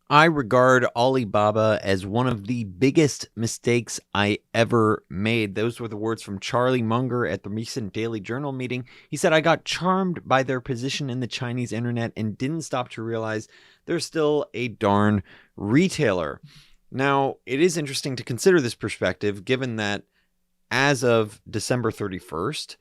I regard Alibaba as one of the biggest mistakes I ever made. Those were the words from Charlie Munger at the recent Daily Journal meeting. He said, I got charmed by their position in the Chinese internet and didn't stop to realize they're still a darn retailer. Now, it is interesting to consider this perspective, given that as of December 31st,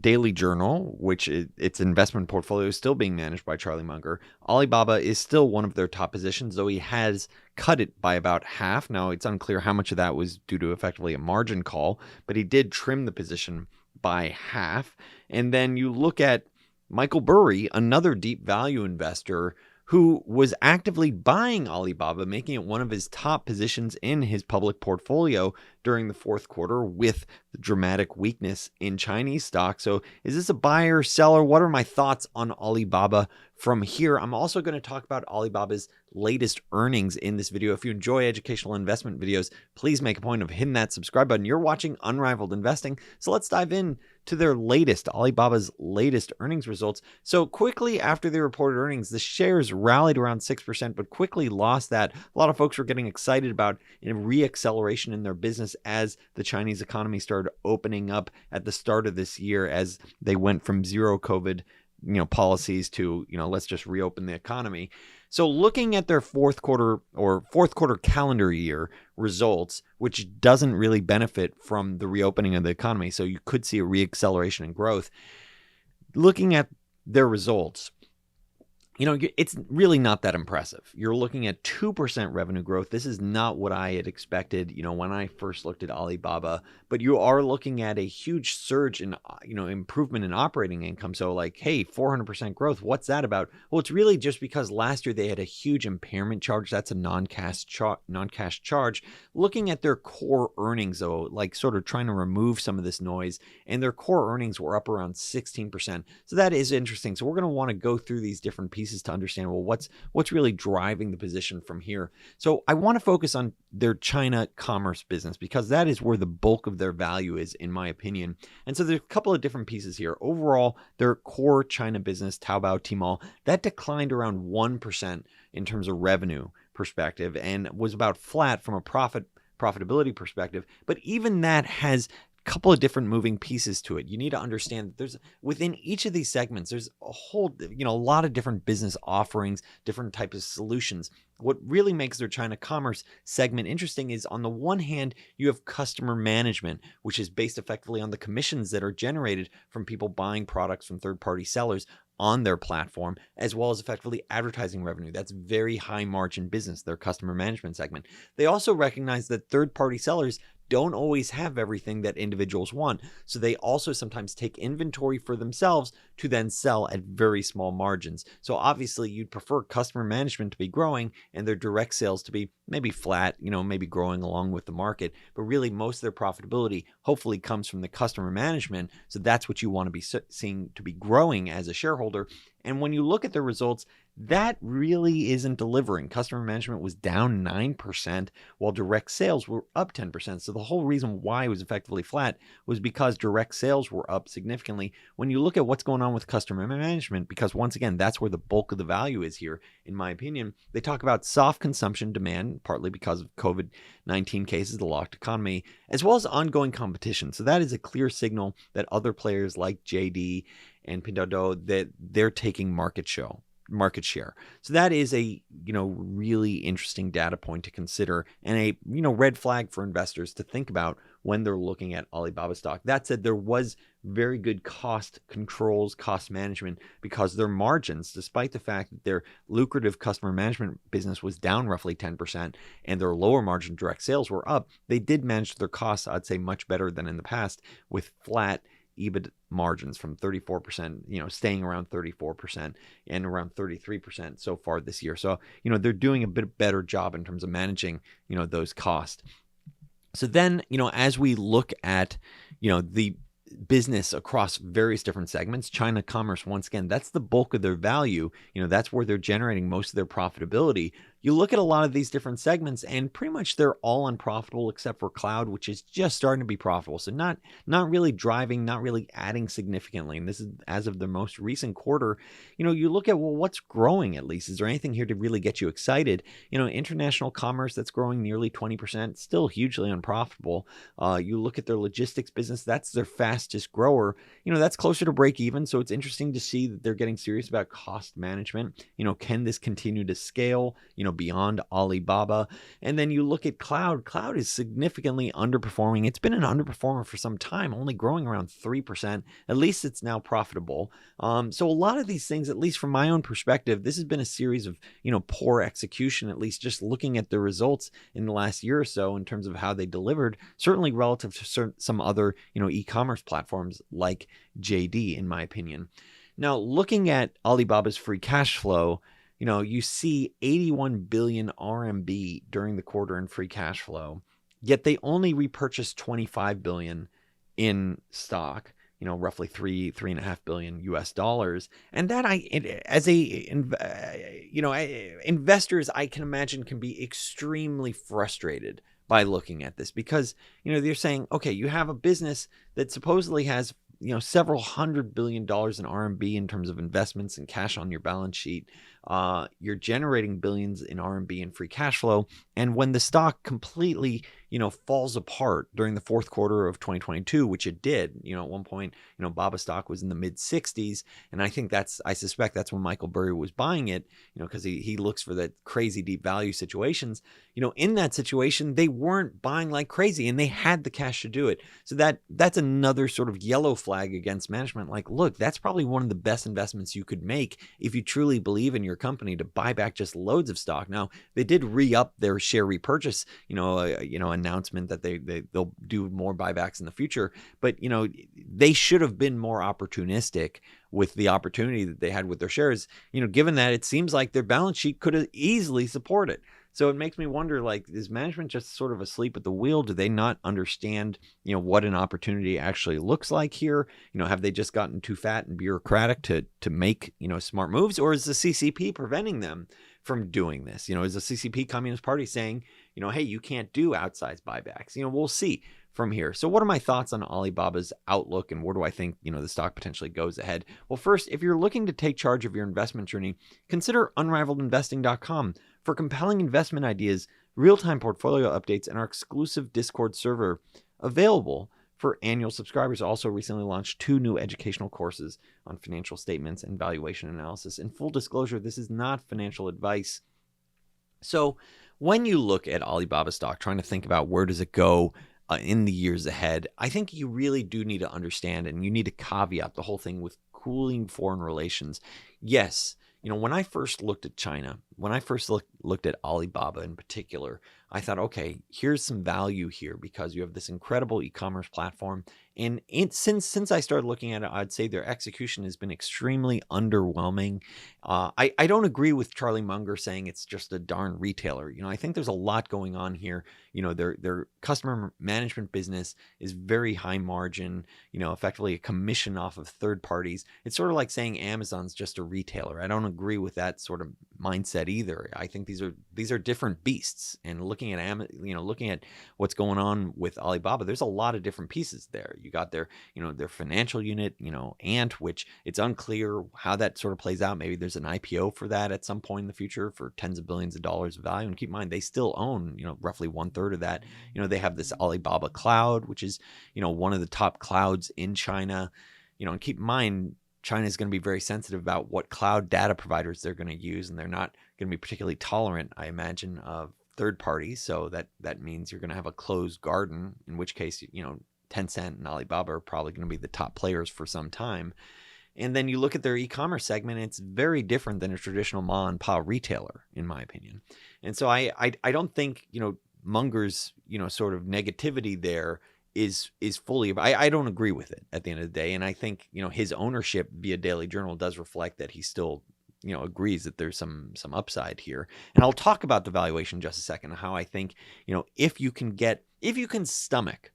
Daily Journal, which its investment portfolio is still being managed by Charlie Munger, Alibaba is still one of their top positions, though he has cut it by about half. Now, it's unclear how much of that was due to effectively a margin call, but he did trim the position by half. And then you look at Michael Burry, another deep value investor who was actively buying Alibaba, making it one of his top positions in his public portfolio during the fourth quarter with the dramatic weakness in Chinese stocks. So is this a buyer, seller? What are my thoughts on Alibaba from here? I'm also going to talk about Alibaba's latest earnings in this video. If you enjoy educational investment videos, please make a point of hitting that subscribe button. You're watching Unrivaled Investing. So let's dive in to their Alibaba's latest earnings results. So quickly after they reported earnings, the shares rallied around 6%, but quickly lost that. A lot of folks were getting excited about a re-acceleration in their business as the Chinese economy started opening up at the start of this year, as they went from zero COVID policies to, let's just reopen the economy. So looking at their fourth quarter calendar year results, which doesn't really benefit from the reopening of the economy, so you could see a reacceleration in growth. Looking at their results, it's really not that impressive. You're looking at 2% revenue growth. This is not what I had expected, when I first looked at Alibaba, but you are looking at a huge surge in, improvement in operating income. So like, hey, 400% growth. What's that about? Well, it's really just because last year they had a huge impairment charge. That's a non-cash charge. Looking at their core earnings, though, like sort of trying to remove some of this noise, and their core earnings were up around 16%. So that is interesting. So we're going to want to go through these different pieces to understand, well, what's really driving the position from here. So I want to focus on their China commerce business, because that is where the bulk of their value is, in my opinion. And so there's a couple of different pieces here. Overall, their core China business, Taobao, Tmall, that declined around 1% in terms of revenue perspective and was about flat from a profitability perspective. But even that has couple of different moving pieces to it. You need to understand that there's within each of these segments, there's a whole, a lot of different business offerings, different types of solutions. What really makes their China commerce segment interesting is, on the one hand, you have customer management, which is based effectively on the commissions that are generated from people buying products from third-party sellers on their platform, as well as effectively advertising revenue. That's very high margin business, their customer management segment. They also recognize that third-party sellers don't always have everything that individuals want. So they also sometimes take inventory for themselves to then sell at very small margins. So obviously you'd prefer customer management to be growing and their direct sales to be maybe flat, maybe growing along with the market. But really most of their profitability hopefully comes from the customer management. So that's what you want to be seeing to be growing as a shareholder. And when you look at the results, that really isn't delivering. Customer management was down 9%, while direct sales were up 10%. So the whole reason why it was effectively flat was because direct sales were up significantly. When you look at what's going on with customer management, because once again, that's where the bulk of the value is here, in my opinion, they talk about soft consumption demand, partly because of COVID-19 cases, the locked economy, as well as ongoing competition. So that is a clear signal that other players like JD and Pinduoduo, that they're taking market share. So that is a, really interesting data point to consider, and a, red flag for investors to think about when they're looking at Alibaba stock. That said, there was very good cost controls, cost management, because their margins, despite the fact that their lucrative customer management business was down roughly 10% and their lower margin direct sales were up, they did manage their costs, I'd say, much better than in the past, with flat EBIT margins from 34%, staying around 34% and around 33% so far this year. So, they're doing a bit better job in terms of managing, those costs. So then, as we look at, the business across various different segments, China commerce, once again, that's the bulk of their value. That's where they're generating most of their profitability. you look at a lot of these different segments and pretty much they're all unprofitable except for cloud, which is just starting to be profitable. So not really driving, not really adding significantly. And this is as of the most recent quarter. You look at, well, what's growing at least? Is there anything here to really get you excited? International commerce that's growing nearly 20%, still hugely unprofitable. You look at their logistics business, that's their fastest grower. That's closer to break even. So it's interesting to see that they're getting serious about cost management. Can this continue to scale, beyond Alibaba? And then you look at cloud. Cloud is significantly underperforming. It's been an underperformer for some time, only growing around 3%. At least it's now profitable. So a lot of these things, at least from my own perspective, this has been a series of, poor execution, at least just looking at the results in the last year or so in terms of how they delivered, certainly relative to some other, e-commerce platforms like JD, in my opinion. Now, looking at Alibaba's free cash flow, you see 81 billion RMB during the quarter in free cash flow, yet they only repurchased 25 billion in stock, roughly $3.5 billion US dollars. And that investors, I can imagine, can be extremely frustrated by looking at this because, they're saying, okay, you have a business that supposedly has, several $100 billion in RMB in terms of investments and cash on your balance sheet. You're generating billions in RMB in free cash flow. And when the stock completely, falls apart during the fourth quarter of 2022, which it did, at one point, Baba stock was in the mid 60s. And I suspect that's when Michael Burry was buying it, because he looks for the crazy deep value situations. In that situation, they weren't buying like crazy and they had the cash to do it. So that's another sort of yellow flag against management. Like, look, that's probably one of the best investments you could make if you truly believe in your company, to buy back just loads of stock. Now, they did re-up their share repurchase, announcement that they'll do more buybacks in the future. But, they should have been more opportunistic with the opportunity that they had with their shares, given that it seems like their balance sheet could have easily supported. So it makes me wonder, like, is management just sort of asleep at the wheel? Do they not understand, what an opportunity actually looks like here? Have they just gotten too fat and bureaucratic to make, smart moves? Or is the CCP preventing them from doing this? Is the CCP Communist Party saying, hey, you can't do outsized buybacks? We'll see from here. So what are my thoughts on Alibaba's outlook and where do I think, the stock potentially goes ahead? Well, first, if you're looking to take charge of your investment journey, consider unrivaledinvesting.com for compelling investment ideas, real-time portfolio updates, and our exclusive Discord server available for annual subscribers. Also recently launched 2 new educational courses on financial statements and valuation analysis. In full disclosure, this is not financial advice. So when you look at Alibaba stock, trying to think about where does it go in the years ahead, I think you really do need to understand, and you need to caveat the whole thing with cooling foreign relations. Yes, when I first looked at China, when I first looked at Alibaba in particular, I thought, okay, here's some value here because you have this incredible e-commerce platform. And since I started looking at it, I'd say their execution has been extremely underwhelming. I don't agree with Charlie Munger saying it's just a darn retailer. I think there's a lot going on here. Their customer management business is very high margin, effectively a commission off of third parties. It's sort of like saying Amazon's just a retailer. I don't agree with that sort of mindset either. I think these are different beasts. And looking at what's going on with Alibaba, there's a lot of different pieces there. You got their financial unit, Ant, which it's unclear how that sort of plays out. Maybe there's an IPO for that at some point in the future for tens of billions of dollars of value. And keep in mind, they still own, roughly 1/3 of that. They have this Alibaba Cloud, which is, one of the top clouds in China. And keep in mind, China is going to be very sensitive about what cloud data providers they're going to use, and they're not going to be particularly tolerant, I imagine, of third parties. So that means you're going to have a closed garden, in which case, Tencent and Alibaba are probably going to be the top players for some time. And then you look at their e-commerce segment, it's very different than a traditional ma and pa retailer, in my opinion. And so I don't think, Munger's, sort of negativity there is fully, I don't agree with it at the end of the day. And I think, his ownership via Daily Journal does reflect that he still, agrees that there's some upside here. And I'll talk about the valuation in just a second, how I think, if you can stomach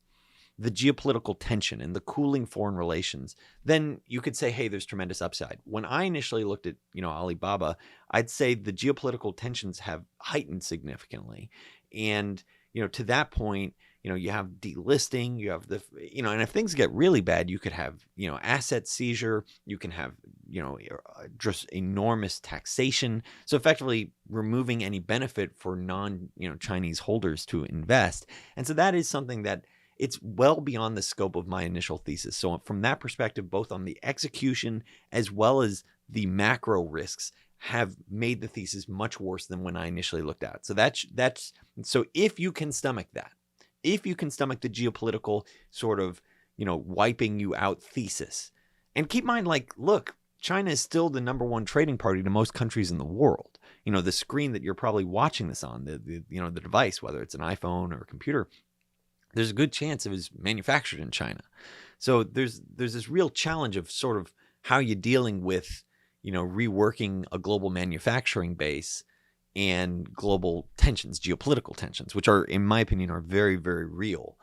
the geopolitical tension and the cooling foreign relations, then you could say, hey, there's tremendous upside. When I initially looked at, Alibaba, I'd say the geopolitical tensions have heightened significantly. And, to that point, you have delisting, you have and if things get really bad, you could have, asset seizure, you can have, just enormous taxation. So effectively removing any benefit for Chinese holders to invest. And so that is something that it's well beyond the scope of my initial thesis. So from that perspective, both on the execution as well as the macro risks have made the thesis much worse than when I initially looked at it. So that's so if you can stomach that, if you can stomach the geopolitical sort of, wiping you out thesis, and keep in mind, look, China is still the number one trading party to most countries in the world. The screen that you're probably watching this on, the device, whether it's an iPhone or a computer, there's a good chance it was manufactured in China. So there's this real challenge of sort of how you're dealing with, reworking a global manufacturing base and global tensions, geopolitical tensions, which are, in my opinion, are very, very real.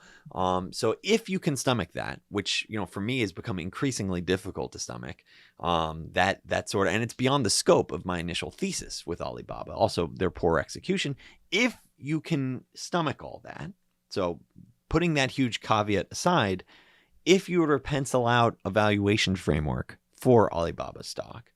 So if you can stomach that, which, for me has become increasingly difficult to stomach, that sort of, and it's beyond the scope of my initial thesis with Alibaba, also their poor execution. If you can stomach all that, so putting that huge caveat aside, if you were to pencil out a valuation framework for Alibaba stock,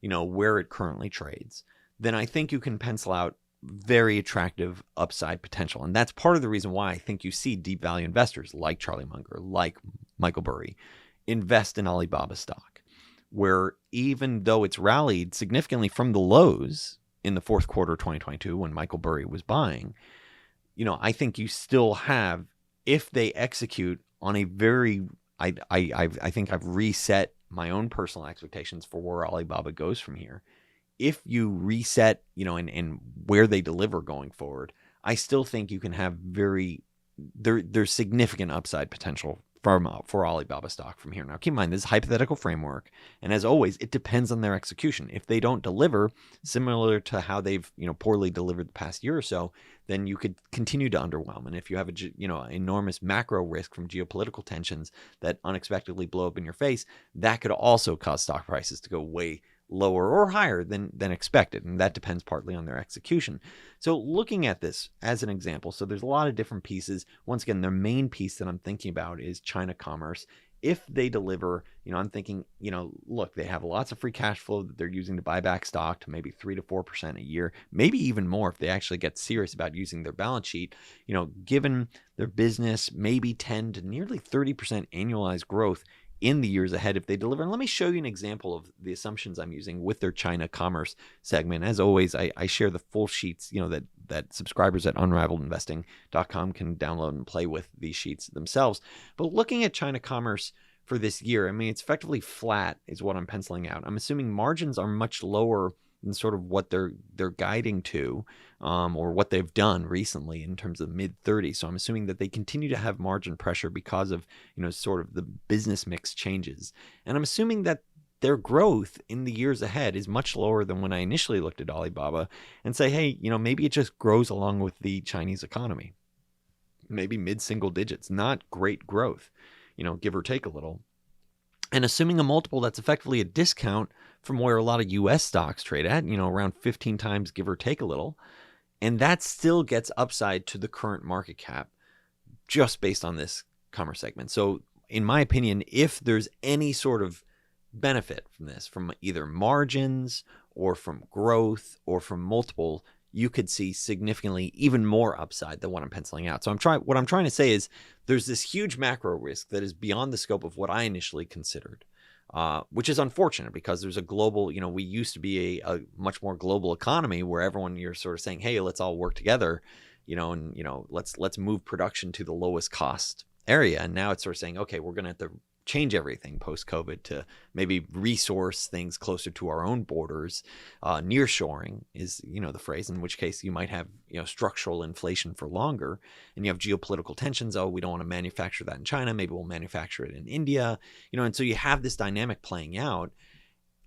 where it currently trades, then I think you can pencil out very attractive upside potential. And that's part of the reason why I think you see deep value investors like Charlie Munger, like Michael Burry, invest in Alibaba stock, where even though it's rallied significantly from the lows in the fourth quarter of 2022 when Michael Burry was buying, I think you still have, if they execute on a very, I think I've reset my own personal expectations for where Alibaba goes from here. If you reset, and where they deliver going forward, I still think you can have there's significant upside potential for Alibaba stock from here. Now, keep in mind, this is a hypothetical framework, and as always, it depends on their execution. If they don't deliver, similar to how they've poorly delivered the past year or so, then you could continue to underwhelm. And if you have enormous macro risk from geopolitical tensions that unexpectedly blow up in your face, that could also cause stock prices to go way lower or higher than expected. And that depends partly on their execution. So looking at this as an example, so there's a lot of different pieces. Once again, the main piece that I'm thinking about is China commerce. If they deliver, I'm thinking, look, they have lots of free cash flow that they're using to buy back stock to maybe 3 to 4% a year, maybe even more if they actually get serious about using their balance sheet. Given their business, maybe 10 to nearly 30% annualized growth in the years ahead if they deliver. And let me show you an example of the assumptions I'm using with their China commerce segment. As always, I share the full sheets, that subscribers at unrivaledinvesting.com can download and play with these sheets themselves. But looking at China commerce for this year, it's effectively flat is what I'm penciling out. I'm assuming margins are much lower than sort of what they're guiding to, or what they've done recently in terms of mid-30s. So I'm assuming that they continue to have margin pressure because of, sort of the business mix changes. And I'm assuming that their growth in the years ahead is much lower than when I initially looked at Alibaba and say, hey, maybe it just grows along with the Chinese economy. Maybe mid-single digits, not great growth, give or take a little. And assuming a multiple that's effectively a discount from where a lot of U.S. stocks trade at, around 15 times, give or take a little. And that still gets upside to the current market cap just based on this commerce segment. So in my opinion, if there's any sort of benefit from this, from either margins or from growth or from multiple, you could see significantly even more upside than what I'm penciling out. So what I'm trying to say is there's this huge macro risk that is beyond the scope of what I initially considered, which is unfortunate because there's a global, we used to be a much more global economy where everyone, you're sort of saying, hey, let's all work together, let's move production to the lowest cost area. And now it's sort of saying, okay, we're going to have to change everything post-COVID to maybe resource things closer to our own borders. Nearshoring is, the phrase, in which case you might have, structural inflation for longer, and you have geopolitical tensions. Oh, we don't want to manufacture that in China. Maybe we'll manufacture it in India, and so you have this dynamic playing out.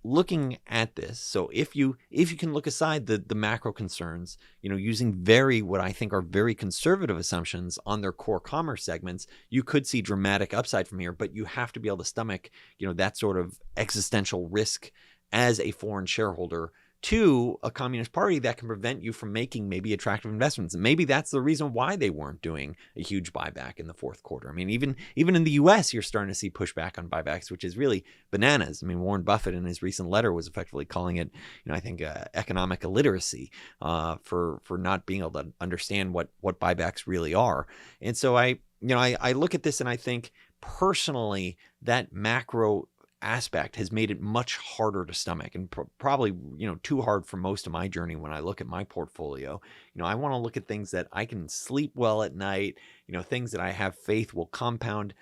looking at this, so if you can look aside the macro concerns, using what I think are very conservative assumptions on their core commerce segments, you could see dramatic upside from here. But you have to be able to stomach, that sort of existential risk as a foreign shareholder to a communist party that can prevent you from making maybe attractive investments. And maybe that's the reason why they weren't doing a huge buyback in the fourth quarter. I mean, even in the US, you're starting to see pushback on buybacks, which is really bananas. I mean, Warren Buffett in his recent letter was effectively calling it, I think, economic illiteracy for not being able to understand what buybacks really are. And so I look at this and I think personally that macro aspect has made it much harder to stomach, and probably too hard for most of my journey. When I look at my portfolio, I want to look at things that I can sleep well at night, things that I have faith will compound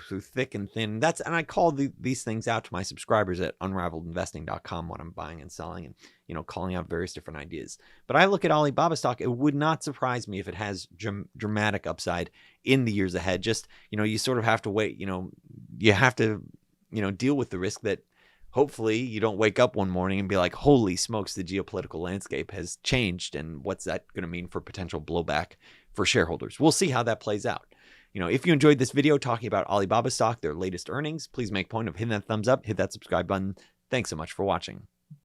through thick and thin. And I call these things out to my subscribers at unraveledinvesting.com when I'm buying and selling, and calling out various different ideas. But I look at Alibaba stock, it would not surprise me if it has dramatic upside in the years ahead. Just you sort of have to wait. You have to deal with the risk that hopefully you don't wake up one morning and be like, holy smokes, the geopolitical landscape has changed. And what's that going to mean for potential blowback for shareholders? We'll see how that plays out. If you enjoyed this video talking about Alibaba stock, their latest earnings, please make a point of hitting that thumbs up, hit that subscribe button. Thanks so much for watching.